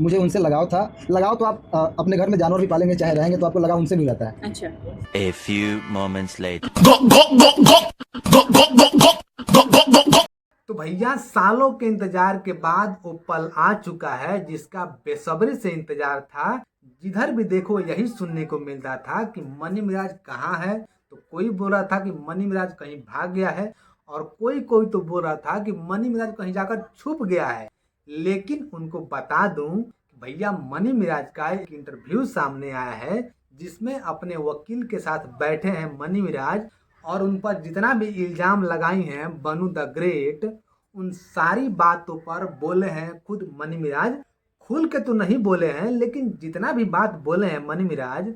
मुझे उनसे लगाव तो आप अपने घर में जानवर भी पालेंगे चाहे रहेंगे तो आपको लगाव उनसे भी रहता है। अच्छा। A few moments later. तो भैया सालों के इंतजार के बाद वो पल आ चुका है जिसका बेसब्री से इंतजार था। जिधर भी देखो यही सुनने को मिलता था कि मनी मिराज कहाँ है। तो कोई बोल रहा था कि मनी मिराज कहीं भाग गया है और कोई कोई तो बोल रहा था कि मनी मिराज कहीं जाकर छुप गया है। लेकिन उनको बता दूं कि भैया मनी मिराज का एक इंटरव्यू सामने आया है जिसमें अपने वकील के साथ बैठे हैं मनी मिराज और उन पर जितना भी इल्जाम लगाई हैं बनू द ग्रेट उन सारी बातों पर बोले हैं खुद मनी मिराज। खुल के तो नहीं बोले हैं लेकिन जितना भी बात बोले हैं मनी मिराज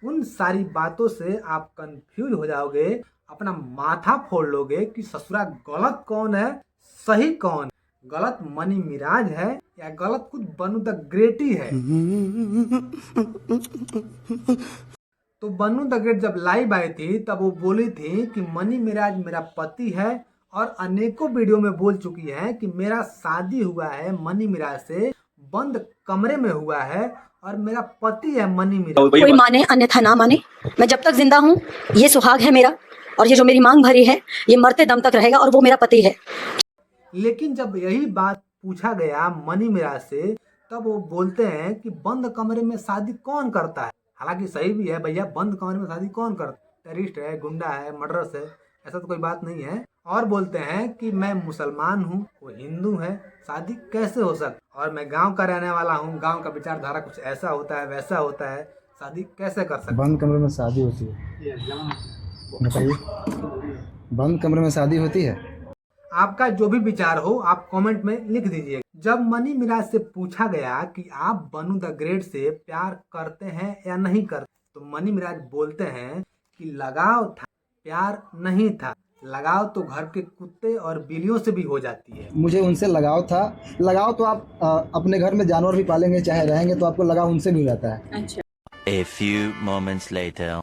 उन सारी बातों से आप कंफ्यूज हो जाओगे, अपना माथा फोड़ लोगे कि ससुरा गलत कौन है सही कौन। गलत मनी मिराज है या गलत खुद बनू द ग्रेट ही है। तो बनू द ग्रेट जब लाइव आई थी तब वो बोली थी कि मनी मिराज मेरा पति है और अनेकों वीडियो में बोल चुकी है कि मेरा शादी हुआ है मनी मिराज से, बंद कमरे में हुआ है और मेरा पति है मनी मिराज। कोई माने अन्यथा ना माने, मैं जब तक जिंदा हूँ ये सुहाग है मेरा और ये जो मेरी मांग भरी है ये मरते दम तक रहेगा और वो मेरा पति है। लेकिन जब यही बात पूछा गया मनी मिराज से तब वो बोलते हैं कि बंद कमरे में शादी कौन करता है। हालांकि सही भी है भैया, बंद कमरे में शादी कौन करता है, टेररिस्ट है, गुंडा है, मर्डरस है, ऐसा तो कोई बात नहीं है। और बोलते हैं कि मैं मुसलमान हूँ वो हिंदू है, शादी कैसे हो सकती, और मैं गांव का रहने वाला हूँ, गांव का विचारधारा कुछ ऐसा होता है वैसा होता है, शादी कैसे कर सकते। बंद कमरे में शादी होती है, बताइए, बंद कमरे में शादी होती है। आपका जो भी विचार हो आप कमेंट में लिख दीजिए। जब मनी मिराज से पूछा गया कि आप बनू द ग्रेट से प्यार करते हैं या नहीं करते तो मनी मिराज बोलते हैं कि लगाव था, प्यार नहीं था। लगाव तो घर के कुत्ते और बिल्लियों से भी हो जाती है। मुझे उनसे लगाव तो आप अपने घर में जानवर भी पालेंगे चाहे रहेंगे तो आपको लगाव उनसे भी रहता है। अच्छा। A few moments later.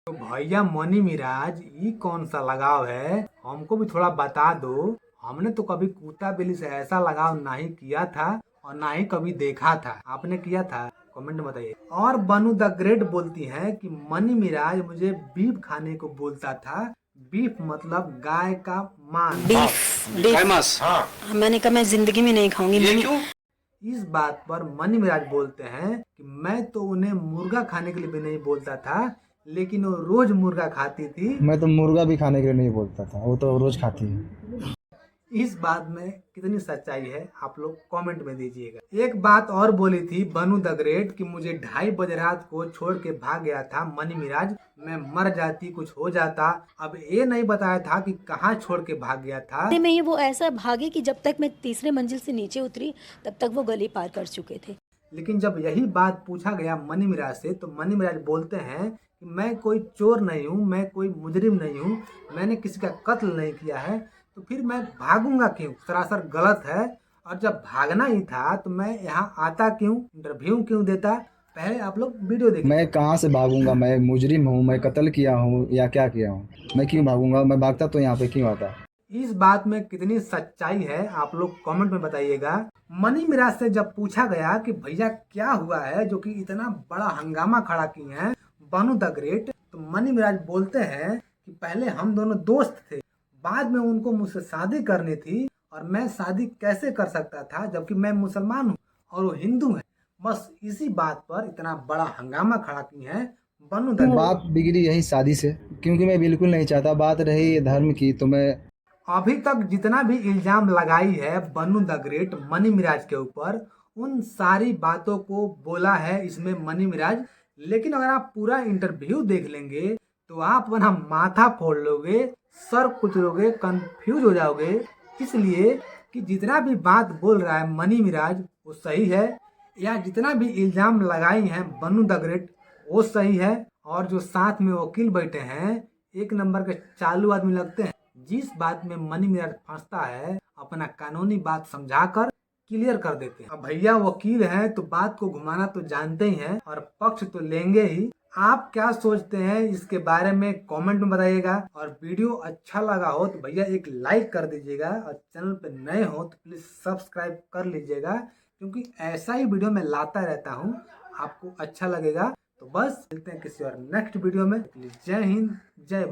तो भैया मनी मिराज ये कौन सा लगाव है, हमको भी थोड़ा बता दो। हमने तो कभी कुत्ता बिल्ली से ऐसा लगाव नहीं किया था और ना ही कभी देखा था। आपने किया था? कमेंट में बताइए। और बनू द ग्रेट बोलती हैं कि मनी मिराज मुझे बीफ खाने को बोलता था। बीफ मतलब गाय का मांस। बीफ मैंने कहा मैं जिंदगी में नहीं खाऊंगी। इस बात पर मनी मिराज बोलते हैं कि मैं तो उन्हें मुर्गा खाने के लिए भी नहीं बोलता था लेकिन वो रोज मुर्गा खाती थी। मैं तो मुर्गा भी खाने के लिए नहीं बोलता था, वो तो रोज खाती है। इस बात में कितनी सच्चाई है आप लोग कमेंट में दीजिएगा। एक बात और बोली थी बनू द ग्रेट कि मुझे 2:30 बजे रात को छोड़ के भाग गया था मनी मिराज, मैं मर जाती कुछ हो जाता। अब ये नहीं बताया था कि कहाँ छोड़ के भाग गया था। में ये वो ऐसा भागे कि जब तक मैं तीसरे मंजिल से नीचे उतरी तब तक वो गली पार कर चुके थे। लेकिन जब यही बात पूछा गया मनी मिराज से तो मनी मिराज बोलते हैं कि मैं कोई चोर नहीं हूँ, मैं कोई मुजरिम नहीं हूँ, मैंने किसी का कत्ल नहीं किया है, तो फिर मैं भागूंगा क्यों, सरासर गलत है। और जब भागना ही था तो मैं यहाँ आता क्यों, इंटरव्यू क्यों देता। पहले आप लोग वीडियो देखिए। मैं कहाँ से भागूंगा, मैं मुजरिम हूँ, मैं कत्ल किया हूँ या क्या किया हूँ, मैं क्यों भागूंगा, मैं भागता तो यहाँ पे क्यों आता। इस बात में कितनी सच्चाई है आप लोग कमेंट में बताइएगा। मनी मिराज से जब पूछा गया कि भैया क्या हुआ है जो कि इतना बड़ा हंगामा खड़ा किए हैं बनू द ग्रेट, तो मनी मिराज बोलते हैं कि पहले हम दोनों दोस्त थे, बाद में उनको मुझसे शादी करनी थी और मैं शादी कैसे कर सकता था जबकि मैं मुसलमान हूँ और वो हिंदू है। बस इसी बात पर इतना बड़ा हंगामा खड़ा किए हैं बनू द। बात बिगड़ी यही शादी से, क्योंकि मैं बिल्कुल नहीं चाहता। बात रही धर्म की तो मैं अभी तक जितना भी इल्जाम लगाई है बनू द ग्रेट मनी मिराज के ऊपर उन सारी बातों को बोला है इसमें मनी मिराज। लेकिन अगर आप पूरा इंटरव्यू देख लेंगे तो आप अपना माथा फोड़ लोगे, सर कुचलोगे, कंफ्यूज हो जाओगे। इसलिए कि जितना भी बात बोल रहा है मनी मिराज वो सही है या जितना भी इल्जाम लगाई हैं बनू द ग्रेट वो सही है। और जो साथ में वकील बैठे हैं एक नंबर के चालू आदमी लगते हैं। जिस बात में मनी मिराज फंसता है अपना कानूनी बात समझाकर क्लियर कर देते हैं। अब भैया वकील हैं तो बात को घुमाना तो जानते ही हैं और पक्ष तो लेंगे ही। आप क्या सोचते हैं इसके बारे में कमेंट में बताइएगा। और वीडियो अच्छा लगा हो तो भैया एक लाइक कर दीजिएगा, और चैनल पे नए हो तो प्लीज सब्सक्राइब कर लीजिएगा, क्योंकि ऐसा ही वीडियो मैं लाता रहता हूँ, आपको अच्छा लगेगा। तो बस मिलते हैं किसी और नेक्स्ट वीडियो में। जय हिंद, जय भारत।